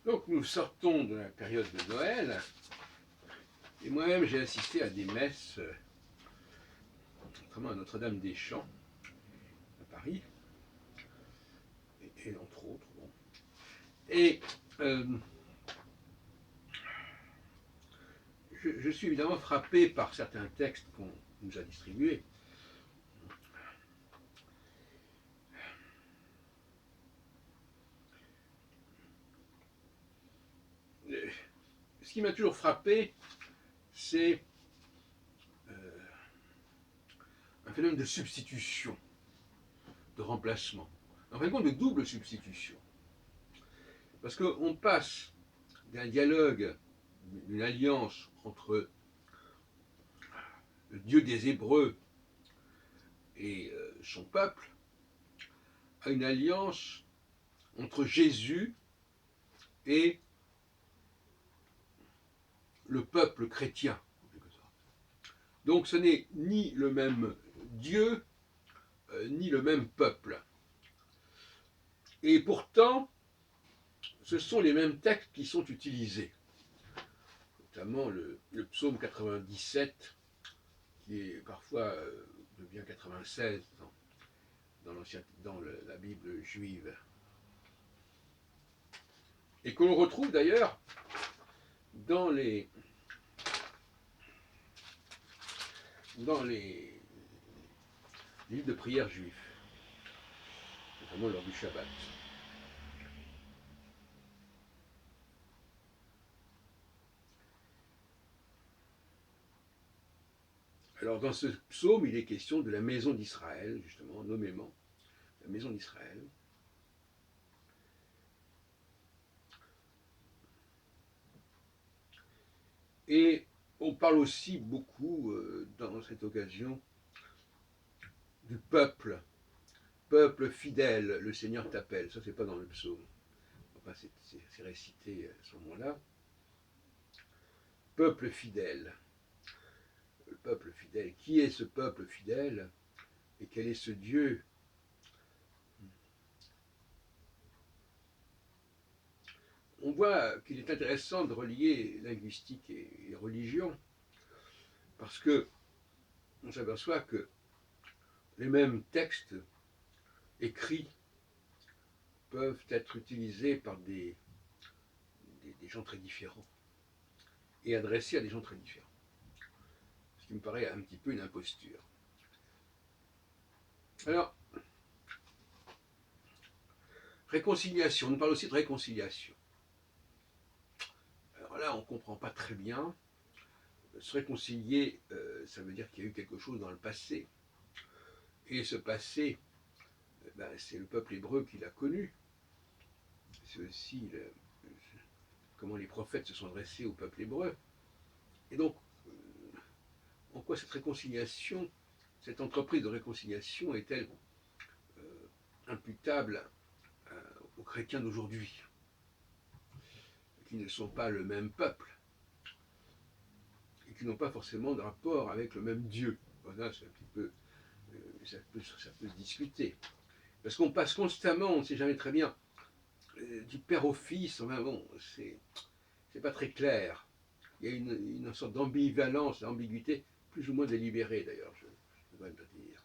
Donc nous sortons de la période de Noël, et moi-même j'ai assisté à des messes, notamment à Notre-Dame-des-Champs, à Paris, et entre autres. Bon. Et je suis évidemment frappé par certains textes qu'on nous a distribués. Ce qui m'a toujours frappé, c'est un phénomène de substitution, de remplacement. En fin de compte, de double substitution. Parce qu'on passe d'un dialogue, d'une alliance entre le Dieu des Hébreux et son peuple, à une alliance entre Jésus et le peuple chrétien. Donc ce n'est ni le même Dieu, ni le même peuple. Et pourtant, ce sont les mêmes textes qui sont utilisés. Notamment le psaume 97, qui est parfois devient 96 dans la Bible juive. Et que l'on retrouve d'ailleurs dans les livres de prière juifs, notamment lors du Shabbat. Alors dans ce psaume, il est question de la maison d'Israël, justement, nommément, la maison d'Israël. Et on parle aussi beaucoup, dans cette occasion, du peuple fidèle, le Seigneur t'appelle. Ça, c'est pas dans le psaume. Enfin, c'est récité à ce moment-là. Peuple fidèle. Le peuple fidèle. Qui est ce peuple fidèle? Et quel est ce Dieu? On voit qu'il est intéressant de relier linguistique et religion, parce que on s'aperçoit que les mêmes textes écrits peuvent être utilisés par des gens très différents et adressés à des gens très différents. Ce qui me paraît un petit peu une imposture. Alors, réconciliation, on nous parle aussi de réconciliation. Alors là, on ne comprend pas très bien. Se réconcilier, ça veut dire qu'il y a eu quelque chose dans le passé. Et ce passé, c'est le peuple hébreu qui l'a connu. C'est aussi comment les prophètes se sont adressés au peuple hébreu. Et donc, en quoi cette réconciliation, cette entreprise de réconciliation est-elle imputable aux chrétiens d'aujourd'hui, qui ne sont pas le même peuple, et qui n'ont pas forcément de rapport avec le même Dieu? Voilà, c'est un petit peu, ça peut se discuter. Parce qu'on passe constamment, on ne sait jamais très bien, du père au fils, enfin bon, c'est pas très clair. Il y a une sorte d'ambivalence, d'ambiguïté, plus ou moins délibérée d'ailleurs, je devrais le dire.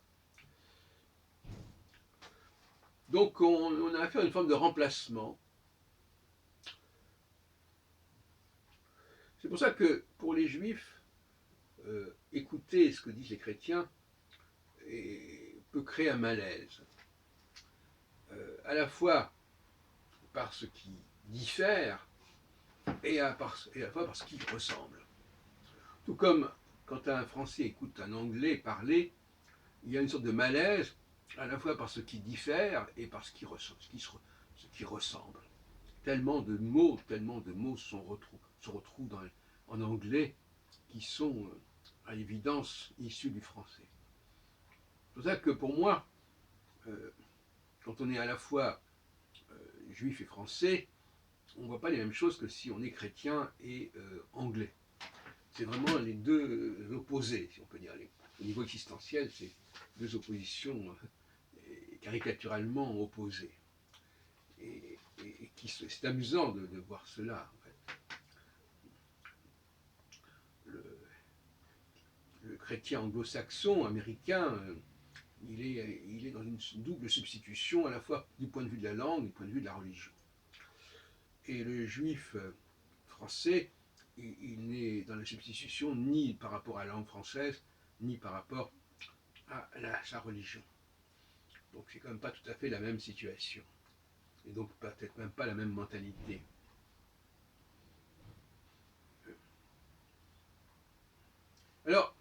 Donc on a affaire à une forme de remplacement. C'est pour ça que pour les juifs, écouter ce que disent les chrétiens peut créer un malaise. À la fois par ce qui diffère et à la fois par ce qui ressemble. Tout comme quand un Français écoute un Anglais parler, il y a une sorte de malaise, à la fois par ce qui diffère et par ce qui ressemble. Tellement de mots se retrouvent en anglais qui sont à l'évidence issus du français. C'est pour ça que pour moi, quand on est à la fois juif et français, on ne voit pas les mêmes choses que si on est chrétien et anglais. C'est vraiment les deux opposés, si on peut dire. Au niveau existentiel, c'est deux oppositions caricaturalement opposées. Et c'est amusant de voir cela. En fait. Le chrétien anglo-saxon, américain, il est dans une double substitution, à la fois du point de vue de la langue et du point de vue de la religion. Et le juif français, il n'est dans la substitution ni par rapport à la langue française, ni par rapport à sa religion. Donc c'est quand même pas tout à fait la même situation. Et donc peut-être même pas la même mentalité. Alors,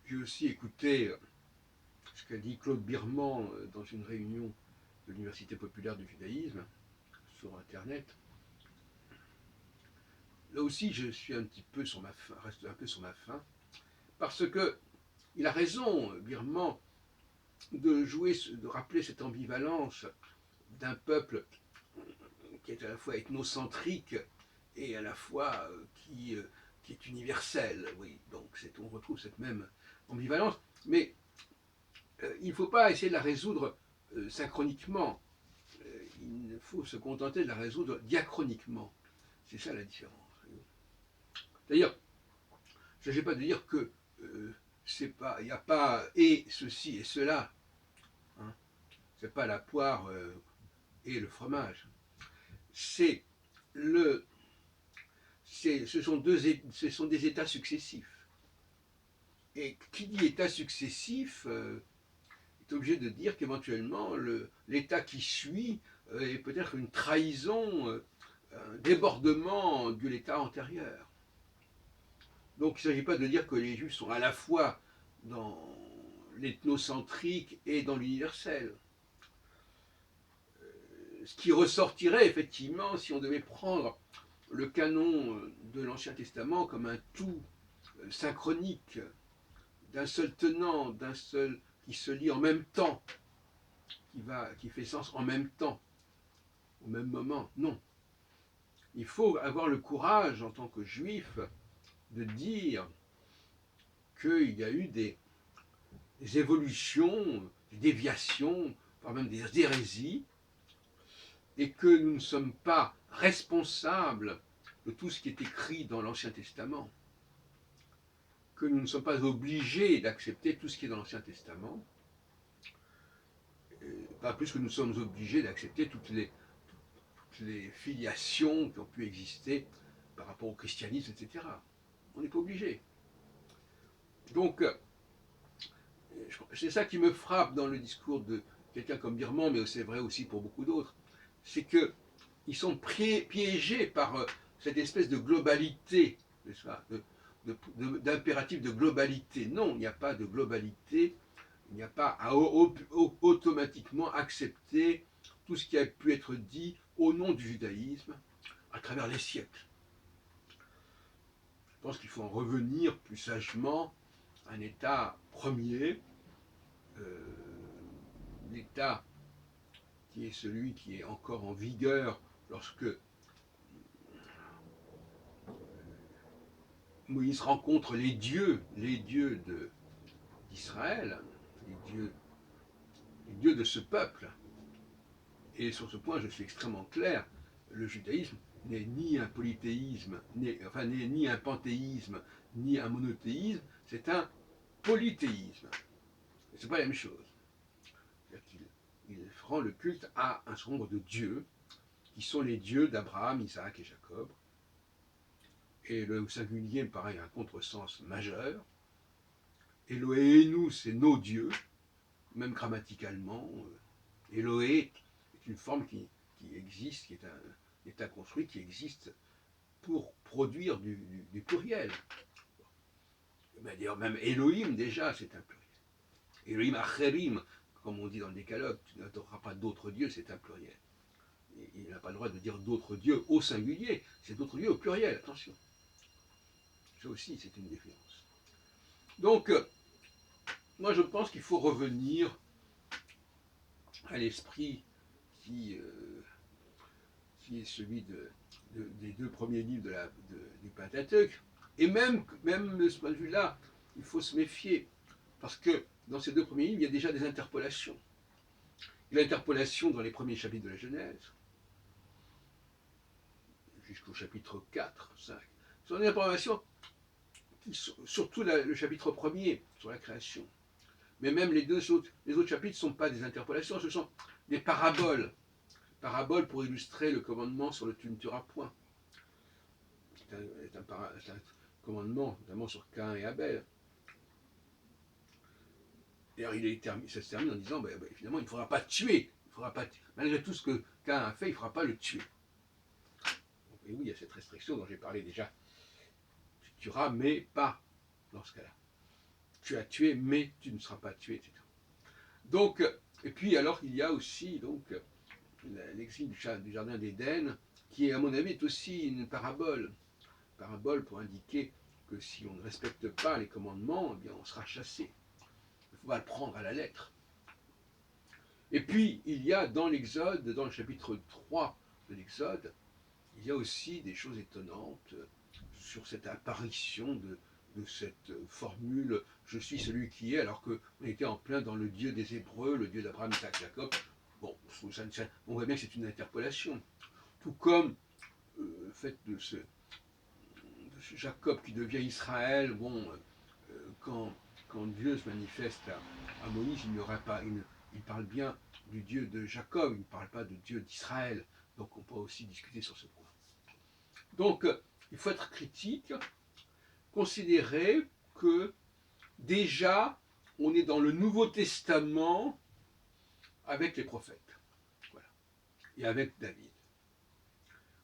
j'ai aussi écouté ce qu'a dit Claude Birman dans une réunion de l'Université populaire du judaïsme sur Internet. Là aussi, je suis un petit peu sur ma faim, reste un peu sur ma faim, parce que il a raison, Birman, de rappeler cette ambivalence d'un peuple qui est à la fois ethnocentrique et à la fois qui est universel. Oui, donc on retrouve cette même ambivalence, mais il ne faut pas essayer de la résoudre synchroniquement. Il faut se contenter de la résoudre diachroniquement. C'est ça la différence. D'ailleurs, il ne s'agit pas de dire que il n'y a pas et ceci et cela. Hein. Ce n'est pas la poire et le fromage. Ce sont des états successifs. Et qui dit état successif est obligé de dire qu'éventuellement l'état qui suit est peut-être une trahison, un débordement de l'état antérieur. Donc il ne s'agit pas de dire que les Juifs sont à la fois dans l'ethnocentrique et dans l'universel. Ce qui ressortirait effectivement si on devait prendre le canon de l'Ancien Testament comme un tout synchronique, d'un seul tenant, d'un seul qui se lit en même temps, qui fait sens en même temps, au même moment. Non. Il faut avoir le courage en tant que juif de dire qu'il y a eu des évolutions, des déviations, voire même des hérésies, et que nous ne sommes pas responsables de tout ce qui est écrit dans l'Ancien Testament, que nous ne sommes pas obligés d'accepter tout ce qui est dans l'Ancien Testament, pas plus que nous sommes obligés d'accepter toutes les filiations qui ont pu exister par rapport au christianisme, etc. On n'est pas obligé. Donc, c'est ça qui me frappe dans le discours de quelqu'un comme Birman, mais c'est vrai aussi pour beaucoup d'autres, c'est qu'ils sont piégés par cette espèce de globalité, n'est-ce pas, d'impératif de globalité. Non, il n'y a pas de globalité, il n'y a pas à automatiquement accepter tout ce qui a pu être dit au nom du judaïsme à travers les siècles. Je pense qu'il faut en revenir plus sagement à un état premier, l'état qui est celui qui est encore en vigueur lorsque Moïse rencontre les dieux d'Israël, les dieux de ce peuple. Et sur ce point, je suis extrêmement clair, le judaïsme n'est ni un polythéisme, ni un panthéisme, ni un monothéisme, c'est un polythéisme. Ce n'est pas la même chose. C'est-à-dire qu'il rend le culte à un certain nombre de dieux, qui sont les dieux d'Abraham, Isaac et Jacob. Et le singulier me paraît un contresens majeur. Elohenu, c'est nos dieux, même grammaticalement. Elohé est une forme qui existe, qui est un état construit, qui existe pour produire du pluriel. D'ailleurs, même Elohim, déjà, c'est un pluriel. Elohim acherim, comme on dit dans le Décalogue, tu n'adoreras pas d'autres dieux, c'est un pluriel. Et il n'a pas le droit de dire d'autres dieux au singulier, c'est d'autres dieux au pluriel, attention. Ça aussi, c'est une différence. Donc, moi je pense qu'il faut revenir à l'esprit qui est celui des deux premiers livres du Pentateuque. Et même de ce point de vue-là, il faut se méfier, parce que dans ces deux premiers livres, il y a déjà des interpolations. l'interpolation dans les premiers chapitres de la Genèse, jusqu'au chapitre 4, 5. Ce sont des interpolations, surtout le chapitre premier sur la création. Mais même les autres chapitres ne sont pas des interpolations, ce sont des paraboles. Paraboles pour illustrer le commandement sur le tu ne tueras point. C'est un commandement, notamment sur Caïn et Abel. Et alors ça se termine en disant, finalement, il ne faudra pas tuer. Malgré tout ce que Caïn a fait, il ne faudra pas le tuer. Et oui, il y a cette restriction dont j'ai parlé déjà. Tu tueras, mais pas dans ce cas-là. Tu as tué, mais tu ne seras pas tué, etc. Donc, et puis alors, il y a aussi donc l'exil du jardin d'Éden, qui, à mon avis, est aussi une parabole. Parabole pour indiquer que si on ne respecte pas les commandements, eh bien, on sera chassé. Il faut pas le prendre à la lettre. Et puis, il y a dans l'Exode, dans le chapitre 3 de l'Exode, il y a aussi des choses étonnantes sur cette apparition de cette formule « je suis celui qui est », alors qu'on était en plein dans le Dieu des Hébreux, le Dieu d'Abraham, Isaac, Jacob. Bon, on voit bien que c'est une interpolation. Tout comme le fait de ce Jacob qui devient Israël, quand Dieu se manifeste à Moïse, il parle bien du Dieu de Jacob, il ne parle pas de Dieu d'Israël. Donc on peut aussi discuter sur ce point. Donc il faut être critique, considérer que déjà on est dans le Nouveau Testament avec les prophètes, voilà, et avec David.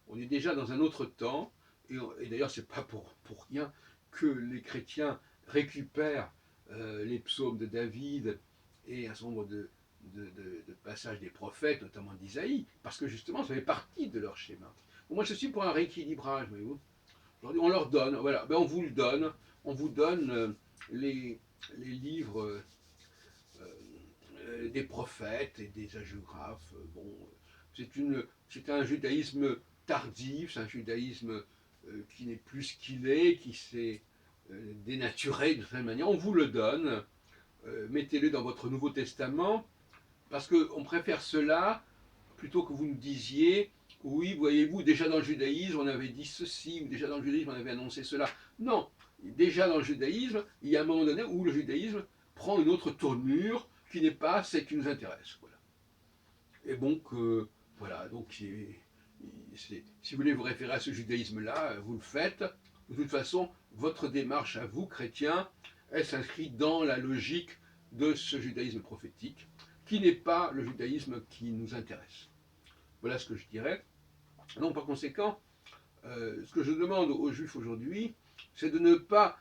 On est déjà dans un autre temps, et d'ailleurs c'est pas pour rien que les chrétiens récupèrent les psaumes de David et un certain nombre de passages des prophètes, notamment d'Isaïe, parce que justement ça fait partie de leur schéma. Bon, moi je suis pour un rééquilibrage, voyez-vous. On leur donne, voilà, on vous le donne, on vous donne les livres des prophètes et des hagiographes. Bon, c'est un judaïsme tardif, c'est un judaïsme qui n'est plus ce qu'il est, qui s'est dénaturé de certaine manière. On vous le donne, mettez-le dans votre Nouveau Testament, parce qu'on préfère cela plutôt que vous nous disiez oui, voyez-vous, déjà dans le judaïsme, on avait dit ceci, ou déjà dans le judaïsme, on avait annoncé cela. Non, déjà dans le judaïsme, il y a un moment donné où le judaïsme prend une autre tournure qui n'est pas celle qui nous intéresse. Voilà. Et donc, voilà, donc si vous voulez vous référer à ce judaïsme-là, vous le faites. De toute façon, votre démarche à vous, chrétiens, elle s'inscrit dans la logique de ce judaïsme prophétique, qui n'est pas le judaïsme qui nous intéresse. Voilà ce que je dirais. Donc par conséquent, ce que je demande aux Juifs aujourd'hui, c'est de ne pas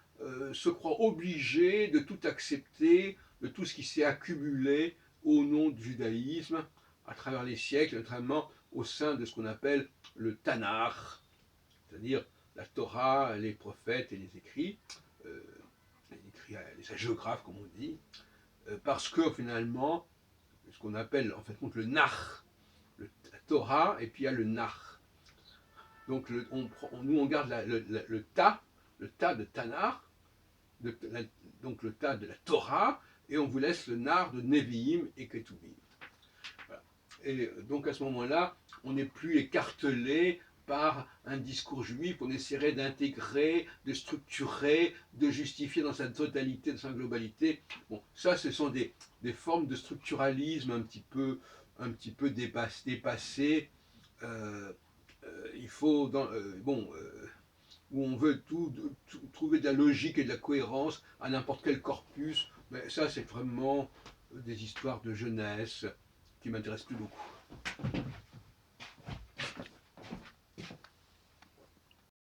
se croire obligés de tout accepter, de tout ce qui s'est accumulé au nom du judaïsme à travers les siècles, notamment au sein de ce qu'on appelle le Tanakh, c'est-à-dire la Torah, les prophètes et les écrits, les hagiographes comme on dit, parce que finalement, ce qu'on appelle en fait le Nach, la Torah, et puis il y a le Nach. Donc nous on garde le tas de Tanakh, donc le tas de la Torah, et on vous laisse le nar de Nevi'im et Ketuvim. Voilà. Et donc à ce moment-là, on n'est plus écartelé par un discours juif, on essaierait d'intégrer, de structurer, de justifier dans sa totalité, dans sa globalité. Bon, ça, ce sont des formes de structuralisme un petit peu dépassées. Il faut, où on veut trouver de la logique et de la cohérence à n'importe quel corpus, mais ça c'est vraiment des histoires de jeunesse qui m'intéressent plus beaucoup.